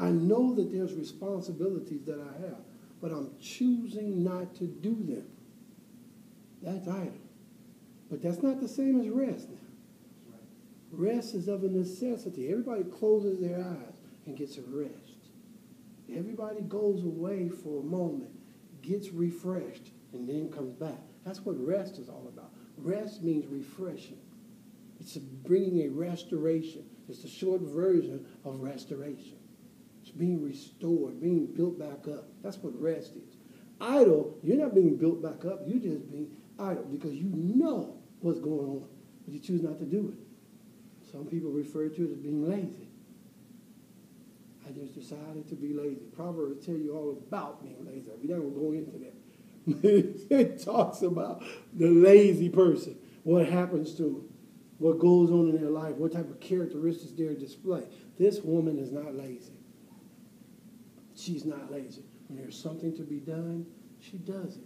I know that there's responsibilities that I have, but I'm choosing not to do them. That's idle. But that's not the same as rest now. Rest is of a necessity. Everybody closes their eyes and gets a rest. Everybody goes away for a moment, gets refreshed, and then comes back. That's what rest is all about. Rest means refreshing. It's bringing a restoration. It's the short version of restoration. It's being restored, being built back up. That's what rest is. Idle, you're not being built back up. You're just being idle because you know what's going on, but you choose not to do it. Some people refer to it as being lazy. I just decided to be lazy. Proverbs tell you all about being lazy. We're not going to go into that. It talks about the lazy person, what happens to them, what goes on in their life, what type of characteristics they display. This woman is not lazy. She's not lazy. When there's something to be done, she does it.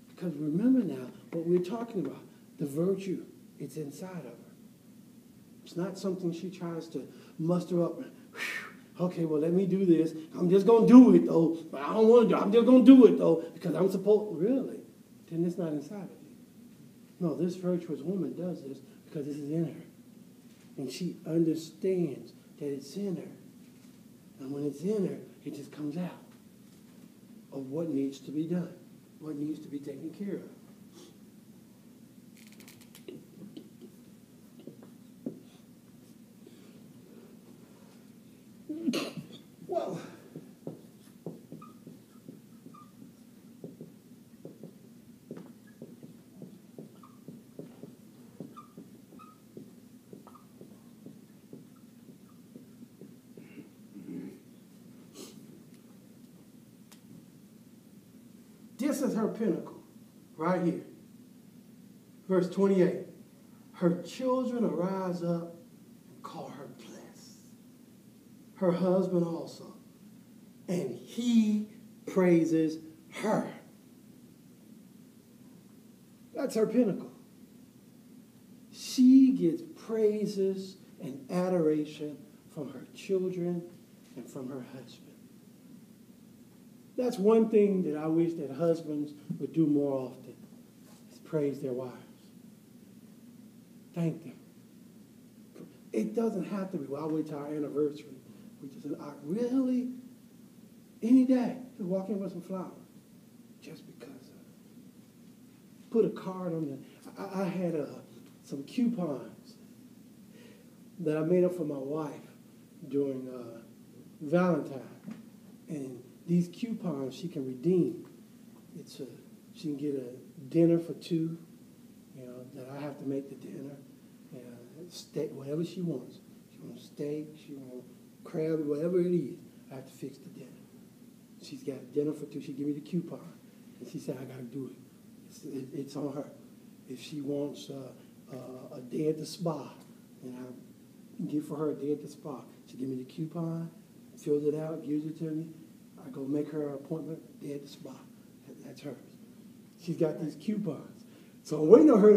Because remember now, what we're talking about, the virtue, it's inside of her. It's not something she tries to muster up and, okay, well, let me do this. I'm just going to do it, though. But I don't want to do it. I'm just going to do it, though, because I'm supposed, really? Then it's not inside of you. No, this virtuous woman does this because this is in her. And she understands that it's in her. And when it's in her, it just comes out of what needs to be done, what needs to be taken care of. Well, this is her pinnacle, right here. Verse 28. Her children arise up and call her blessed. Her husband also. And he praises her. That's her pinnacle. She gets praises and adoration from her children and from her husband. That's one thing that I wish that husbands would do more often, is praise their wives. Thank them. It doesn't have to be, well, I'll wait till our anniversary. We just said, really? Any day, just walk in with some flowers. Just because. Put a card on there. I had some coupons that I made up for my wife during Valentine. And these coupons she can redeem. She can get a dinner for two, that I have to make the dinner. Steak, whatever she wants. She wants steak, she wants crab, whatever it is. I have to fix the dinner. She's got dinner for two. She give me the coupon. And she said, I got to do it. It's on her. If she wants a day at the spa, then I give for her a day at the spa. She give me the coupon, fills it out, gives it to me. I go make her an appointment, day at the spa. That's hers. She's got these coupons. So I'm waiting on her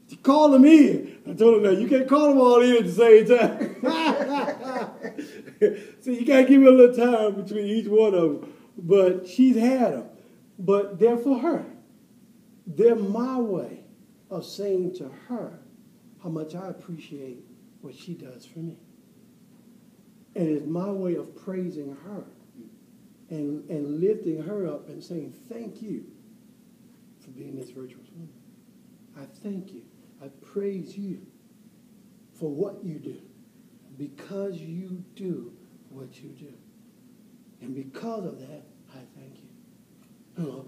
to call them in. I told her, now, you can't call them all in at the same time. So you got to give me a little time between each one of them. But she's had them. But they're for her. They're my way of saying to her how much I appreciate what she does for me. And it's my way of praising her and lifting her up and saying, thank you for being this virtuous woman. I thank you. I praise you for what you do, because you do what you do. And because of that, I thank you.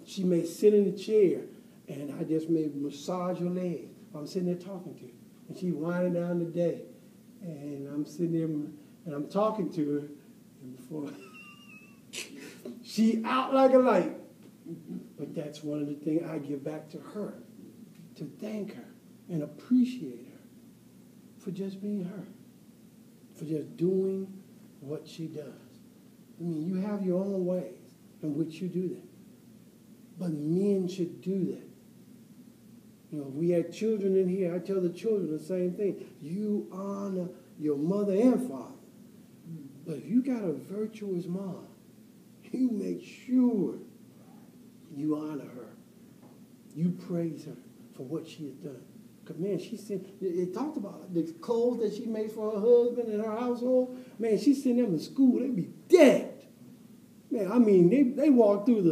She may sit in the chair, and I just may massage her legs. I'm sitting there talking to her, and she's winding down the day. And I'm sitting there, and I'm talking to her, and before she out like a light. But that's one of the things I give back to her, to thank her and appreciate her for just being her, for just doing what she does. I mean, you have your own ways in which you do that. But men should do that. If we had children in here, I tell the children the same thing. You honor your mother and father. But if you got a virtuous mom, you make sure you honor her. You praise her for what she has done. Because, man, she said, it talked about the clothes that she made for her husband and her household. Man, she sent them to school. They'd be dead. Man, I mean, they walked through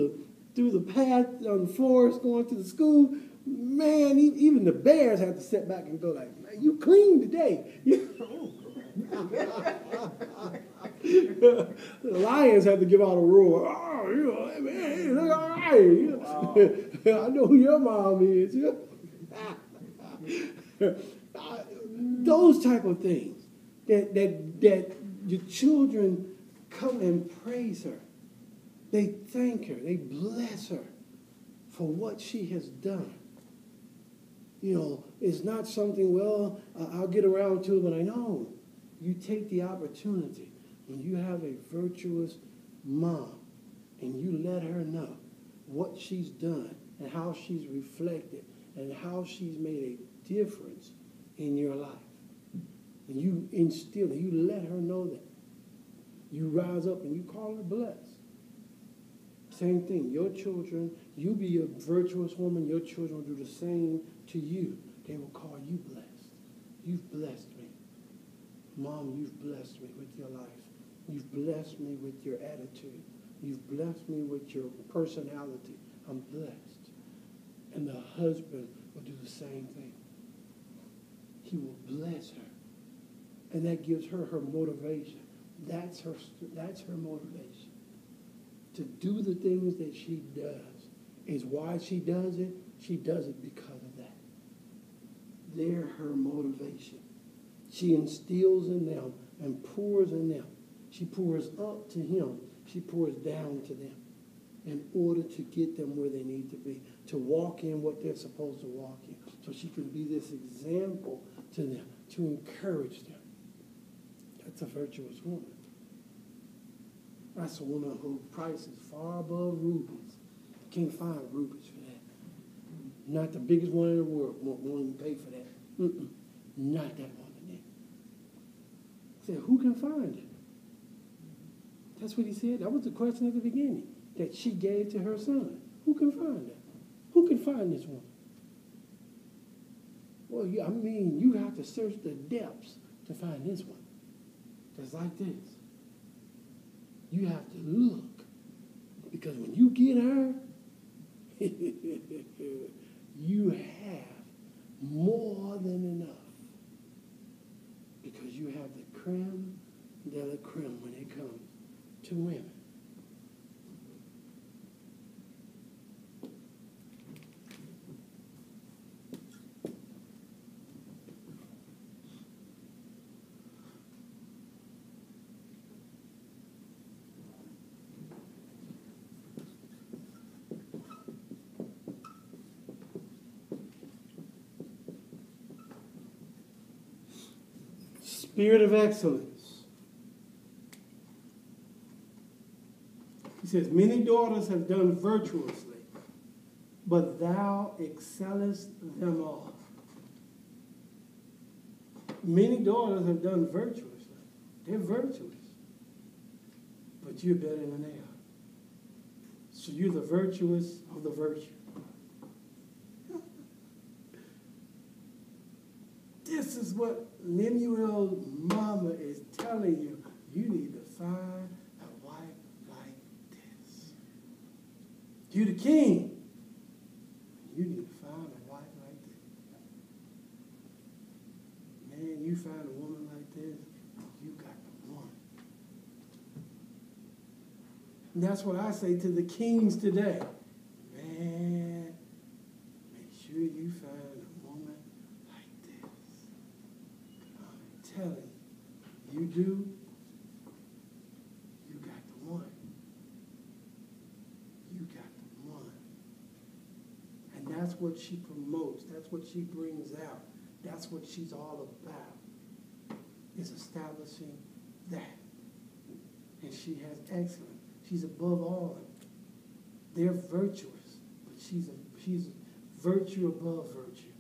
the path on the forest going to the school. Man, even the bears had to sit back and go like, man, you clean today. The lions had to give out a roar. Oh, you know, man, you look all right. Wow. I know who your mom is. Those type of things that your children come and praise her. They thank her. They bless her for what she has done. You know, it's not something, well, I'll get around to it when I know. You take the opportunity when you have a virtuous mom and you let her know what she's done and how she's reflected and how she's made a difference in your life. And you instill it, you let her know that. You rise up and you call her blessed. Same thing, your children, you be a virtuous woman, your children will do the same to you. They will call you blessed. You've blessed me. Mom, you've blessed me with your life. You've blessed me with your attitude. You've blessed me with your personality. I'm blessed. And the husband will do the same thing. He will bless her. And that gives her her motivation. That's her motivation. To do the things that she does. Is why she does it. She does it because of that. They're her motivation. She instills in them and pours in them. She pours up to him. She pours down to them in order to get them where they need to be, to walk in what they're supposed to walk in. So she can be this example to them, to encourage them. That's a virtuous woman. That's a woman whose price is far above rubies. You can't find rubies for that. Not the biggest one in the world won't even pay for that. Not that woman there. He said, who can find it? That's what he said. That was the question at the beginning that she gave to her son. Who can find it? Who can find this woman? Well, I mean, you have to search the depths to find this one. Just like this. You have to look. Because when you get her, you have more than enough. Because you have the creme de la creme when it comes to women. Spirit of excellence. He says, many daughters have done virtuously, but thou excellest them all. Many daughters have done virtuously. They're virtuous. But you're better than they are. So you're the virtuous of the virtue. This is what Lemuel's mama is telling you. You need to find a wife like this. You're the king. You need to find a wife like this. Man, you find a woman like this, you got the one. And that's what I say to the kings today. Man, make sure you find a woman like this. I'm telling you, you do, you got the one. You got the one. And that's what she promotes. That's what she brings out. That's what she's all about, is establishing that. And she has excellence. She's above all. They're virtuous, but she's virtue above virtue.